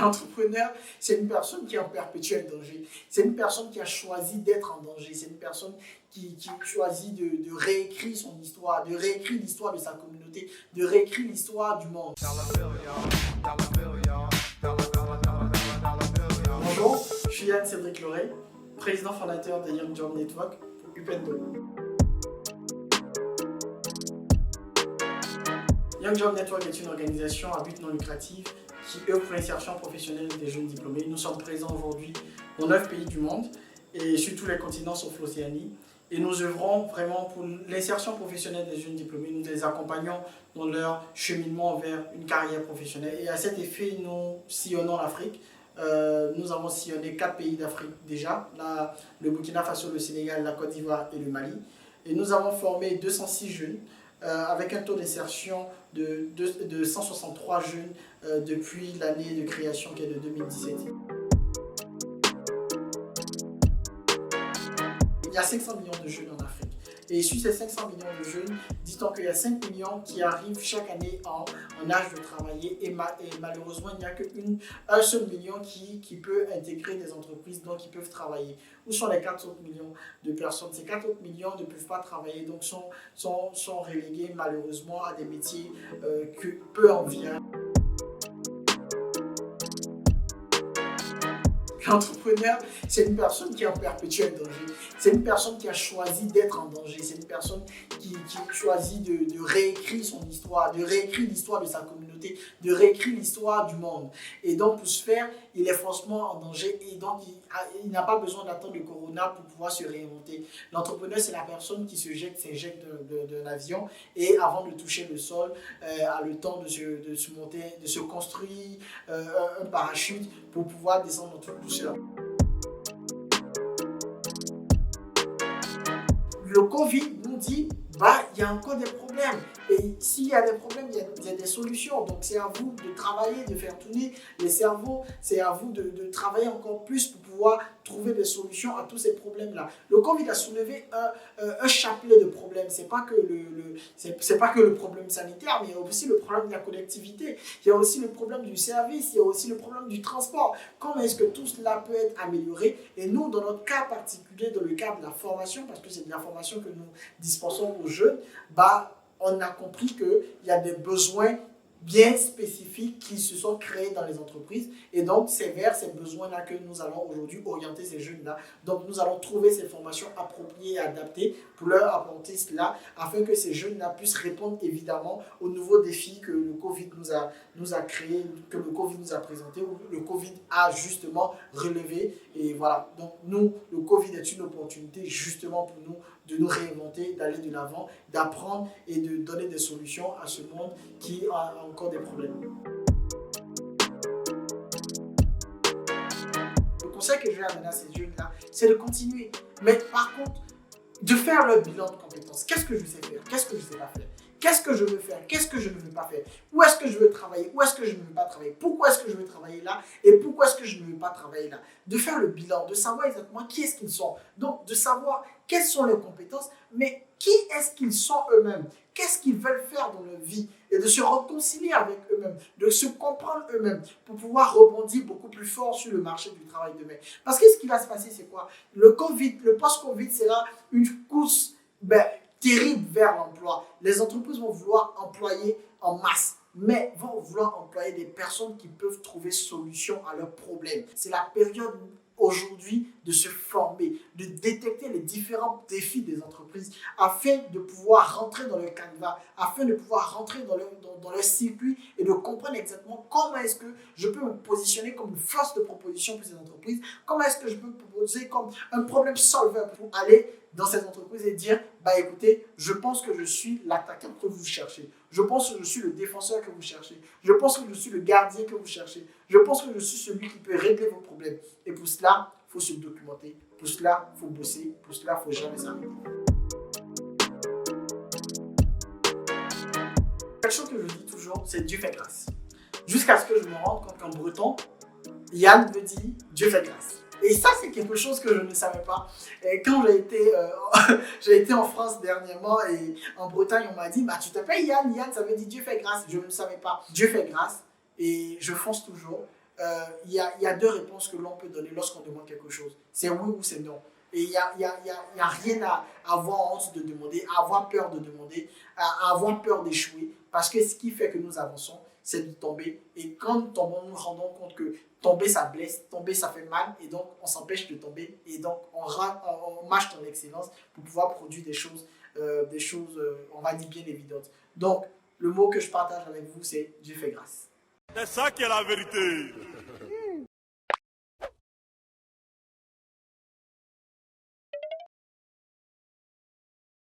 L'entrepreneur, c'est une personne qui est en perpétuel danger. C'est une personne qui a choisi d'être en danger. C'est une personne qui choisit de réécrire son histoire, de réécrire l'histoire de sa communauté, de réécrire l'histoire du monde. Bonjour, je suis Yann Cédric Loré, président fondateur de Young Job Network pour Upendo. Young Job Network est une organisation à but non lucratif qui œuvre pour l'insertion professionnelle des jeunes diplômés. Nous sommes présents aujourd'hui dans 9 pays du monde et sur tous les continents sauf l'Océanie. Et nous œuvrons vraiment pour l'insertion professionnelle des jeunes diplômés. Nous les accompagnons dans leur cheminement vers une carrière professionnelle. Et à cet effet, nous sillonnons l'Afrique. Nous avons sillonné 4 pays d'Afrique déjà, le Burkina Faso, le Sénégal, la Côte d'Ivoire et le Mali. Et nous avons formé 206 jeunes avec un taux d'insertion de 163 jeunes depuis l'année de création qui est de 2017. Il y a 500 millions de jeunes en Afrique. Et sur ces 500 millions de jeunes, dit-on qu'il y a 5 millions qui arrivent chaque année en âge de travailler et malheureusement, il n'y a qu'un seul million qui peut intégrer des entreprises, donc qui peuvent travailler. Où sont les 4 autres millions de personnes? Ces 4 autres millions ne peuvent pas travailler, donc sont relégués malheureusement à des métiers peu enviables. L'entrepreneur, c'est une personne qui est en perpétuel danger. C'est une personne qui a choisi d'être en danger. C'est une personne qui choisit de réécrire son histoire, de réécrire l'histoire de sa communauté, de réécrire l'histoire du monde. Et donc, pour ce faire, il est forcément en danger et donc il n'a pas besoin d'attendre le corona pour pouvoir se réinventer. L'entrepreneur, c'est la personne qui s'éjecte d'un avion et avant de toucher le sol, a le temps de se monter, de se construire un parachute pour pouvoir descendre dans toute douceur. Le Covid nous dit, il y a encore des problèmes. Et s'il y a des problèmes, il y a des solutions. Donc c'est à vous de travailler, de faire tourner les cerveaux. C'est à vous de travailler encore plus pour pouvoir trouver des solutions à tous ces problèmes-là. Le Covid a soulevé un chapelet de problèmes. C'est pas que le problème sanitaire, mais il y a aussi le problème de la connectivité. Il y a aussi le problème du service. Il y a aussi le problème du transport. Comment est-ce que tout cela peut être amélioré? Et nous, dans notre cas particulier, dans le cadre de la formation, parce que c'est de la formation que nous dispensons aux jeunes, on a compris qu'il y a des besoins bien spécifiques qui se sont créés dans les entreprises. Et donc, c'est vers ces besoins-là que nous allons aujourd'hui orienter ces jeunes-là. Donc, nous allons trouver ces formations appropriées et adaptées pour leur apporter cela, afin que ces jeunes-là puissent répondre évidemment aux nouveaux défis que le Covid nous a créés, que le Covid nous a présentés, ou le Covid a justement relevé. Et voilà. Donc, nous, le Covid est une opportunité justement pour nous de nous réinventer, d'aller de l'avant, d'apprendre et de donner des solutions à ce monde qui a encore des problèmes. Le conseil que je vais amener à ces jeunes-là, c'est de continuer. Mais par contre, de faire leur bilan de compétences. Qu'est-ce que je sais faire? Qu'est-ce que je ne sais pas faire? Qu'est-ce que je veux faire? Qu'est-ce que je ne veux pas faire? Où est-ce que je veux travailler? Où est-ce que je ne veux pas travailler? Pourquoi est-ce que je veux travailler là? Et pourquoi est-ce que je ne veux pas travailler là? De faire le bilan, de savoir exactement qui est-ce qu'ils sont. Donc, de savoir quelles sont leurs compétences, mais qui est-ce qu'ils sont eux-mêmes? Qu'est-ce qu'ils veulent faire dans leur vie? Et de se réconcilier avec eux-mêmes, de se comprendre eux-mêmes pour pouvoir rebondir beaucoup plus fort sur le marché du travail demain. Parce que ce qui va se passer, c'est quoi? Le Covid, le post-Covid, c'est là une course terrible vers l'emploi. Les entreprises vont vouloir employer en masse, mais vont vouloir employer des personnes qui peuvent trouver solution à leurs problèmes. C'est la période aujourd'hui de se former, de détecter les différents défis des entreprises afin de pouvoir rentrer dans le canevas, afin de pouvoir rentrer dans le circuit et de comprendre exactement comment est-ce que je peux me positionner comme une force de proposition pour ces entreprises, comment est-ce que je peux me proposer comme un problème solver pour aller dans ces entreprises et dire, écoutez, je pense que je suis l'attaquant que vous cherchez. Je pense que je suis le défenseur que vous cherchez. Je pense que je suis le gardien que vous cherchez. Je pense que je suis celui qui peut régler vos problèmes. Et pour cela, il faut se documenter. Pour cela, il faut bosser. Pour cela, il ne faut jamais s'arrêter. Quelque chose que je dis toujours, c'est Dieu fait grâce. Jusqu'à ce que je me rende compte qu'en breton, Yann me dit Dieu fait grâce. Et ça, c'est quelque chose que je ne savais pas. Et quand j'ai été en France dernièrement et en Bretagne, on m'a dit, tu t'appelles Yann, Yann, ça veut dire Dieu fait grâce. Je ne savais pas. Dieu fait grâce et je fonce toujours. y a deux réponses que l'on peut donner lorsqu'on demande quelque chose. C'est oui ou c'est non. Et il n'y a rien à avoir honte de demander, à avoir peur de demander, à avoir peur d'échouer. Parce que ce qui fait que nous avançons, c'est de tomber. Et quand nous tombons, nous nous rendons compte que tomber, ça blesse, tomber, ça fait mal. Et donc, on s'empêche de tomber. Et donc, on marche dans l'excellence pour pouvoir produire des choses, on va dire, bien évidentes. Donc, le mot que je partage avec vous, c'est « Dieu fait grâce ». C'est ça qui est la vérité.